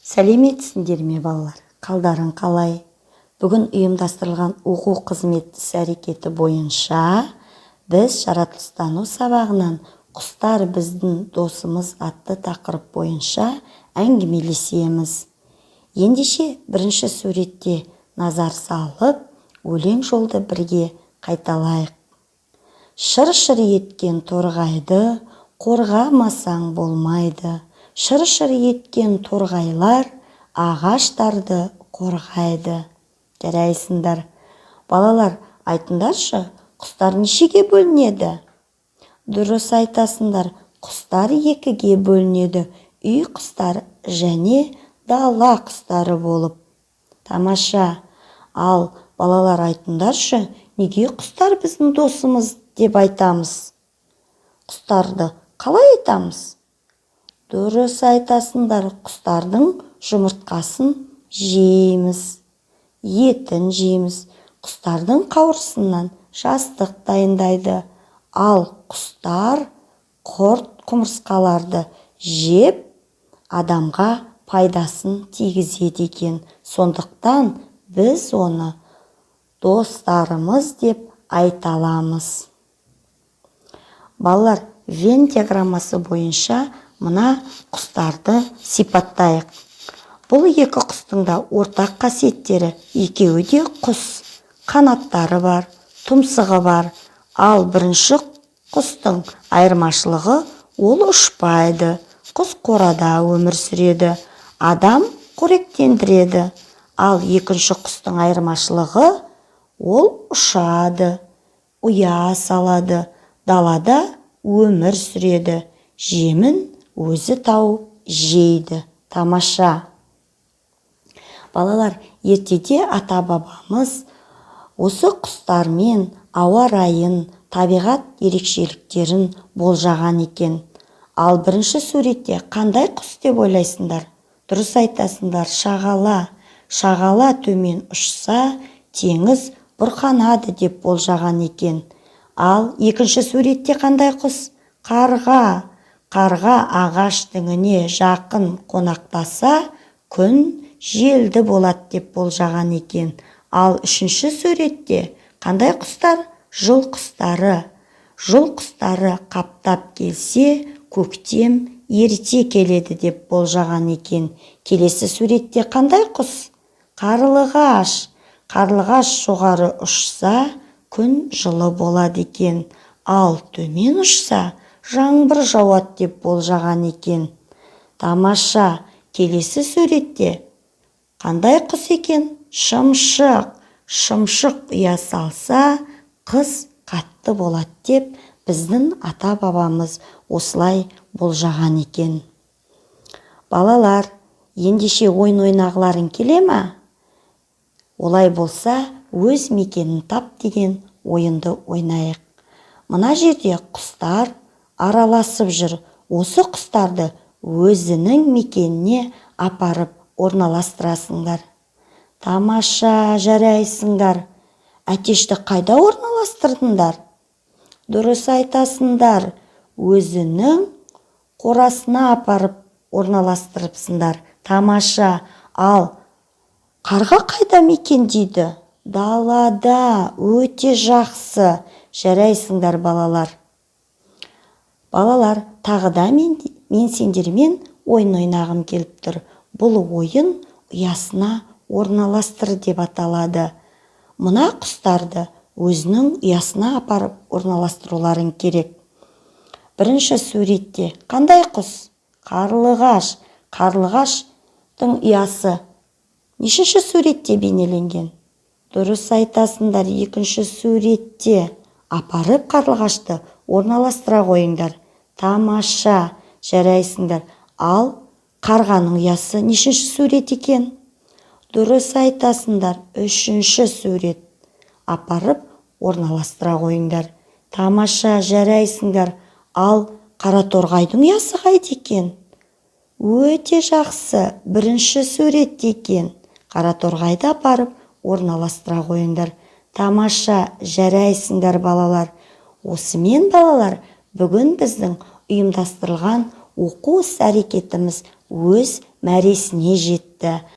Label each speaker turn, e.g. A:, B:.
A: Сәлеметсіңдер ме балалар? Қалдарың қалай? Бүгін ұйымдастырылған оқу қызметі іс-әрекеті бойынша біз жаратылыстану сабағынан құстар біздің досымыз атты тақырып бойынша әңгімелесеміз. Ендеше бірінші суретте назар салып, өлең жолды бірге қайталайық. Шыр-шыр еткен торғайды қорғамасаң болмайды. Шыр-шыр еткен торғайлар ағаштарды қорғайды. Жарайсыңдар. Балалар, айтыңдаршы, құстар нешеге бөлінеді? Дұрыс айтасыңдар, құстар екіге бөлінеді. Үй құстары және дала құстары болып. Тамаша. Ал балалар, айтыңдаршы, неге құстар біздің досымыз деп айтамыз? Құстарды қалай айтамыз? Дұрыс айтасыңдар, құстардың жұмыртқасын жейміз, етін жейміз. Құстардың қауырсыннан жастық дайындайды. Ал құстар құрт құмырсқаларды жеп, адамға пайдасын тигізеді екен. Сондықтан біз оны достарымыз деп айта аламыз. Балалар, Вен диаграммасы бойынша мына құстарды сипаттайық. Бұл екі құстың да ортақ қасиеттері, екеуі де құс. Қанаттары бар, тұмсығы бар. Ал бірінші құстың айырмашылығы, ол ұшпайды. Құс қорада өмір сүреді. Адам қоректендіреді. Ал екінші құстың айырмашылығы, ол ұшады, ұя салады, далада өмір сүреді. Жемін өзі тауып жейді. Тамаша. Балалар, ертеде ата-бабамыз осы құстармен ауа райын, табиғат ерекшеліктерін болжаған екен. Ал бірінші суретте қандай құс деп ойлайсыңдар? Дұрыс айтасыңдар, шағала. Шағала төмен ұшса, теңіз бұрқанады деп болжаған екен. Ал екінші суретте қандай құс? Қарға. Қарға ағаш діңіне жақын қонақтаса, күн желді болады деп болжаған екен. Ал үшінші суретте қандай құстар? Жыл құстары. Жыл құстары қаптап келсе, көктем ерте келеді деп болжаған екен. Келесі суретте қандай құс? Қарлығаш. Қарлығаш жоғары ұшса, күн жылы болады екен. Ал төмен ұшса, жаңбыр жауады деп болжаған екен. Тамаша. Келесі суретте қандай құс екен? Шымшық. Шымшық ұя салса, қыс қатты болады деп біздің ата-бабамыз осылай болжаған екен. Балалар, ендеше ойын ойнағыларың келе ме? Олай болса, өз мекенін тап деген ойынды ойнайық. Мына жерде құстар араласып жүр. Осы құстарды өзінің мекеніне апарып орналастырасыңдар. Тамаша, жарайсыңдар. Әтешті қайда орналастырдыңдар? Дұрыс айтасыңдар, өзінің қорасына апарып орналастырыпсыңдар. Тамаша. Ал қарға қайда мекендейді? Далада. Өте жақсы. Жарайсыңдар балалар. Балалар, тағыда мен сендермен ойын ойнағым келіп тұр. Бұл ойын ұясына орналастыр деп аталады. Мына құстарды өзінің ұясына апарып орналастыруларың керек. Бірінші суретте қандай құс? Қарлығаш. Қарлығаштың ұясы нешінші суретте бейнеленген? Дұрыс айтасыңдар, екінші суретте. Апарып қарлығашты орналастыра қойыңдар. Тамаша. Жарайсыңдар. Ал қарғаның ұясы нешінші сурет екен? Дұрыс айтасыңдар, үшінші сурет. Апарып орналастыра қойыңдар. Тамаша. Жарайсыңдар. Ал қараторғайдың ұясы қайда екен? Өте жақсы, бірінші сурет екен. Қараторғайды апарып орналастыра қойыңдар. Тамаша. Жарайсыңдар балалар. Осымен балалар, бүгін біздің ұйымдастырылған оқу іс-әрекетіміз өз мәресіне жетті.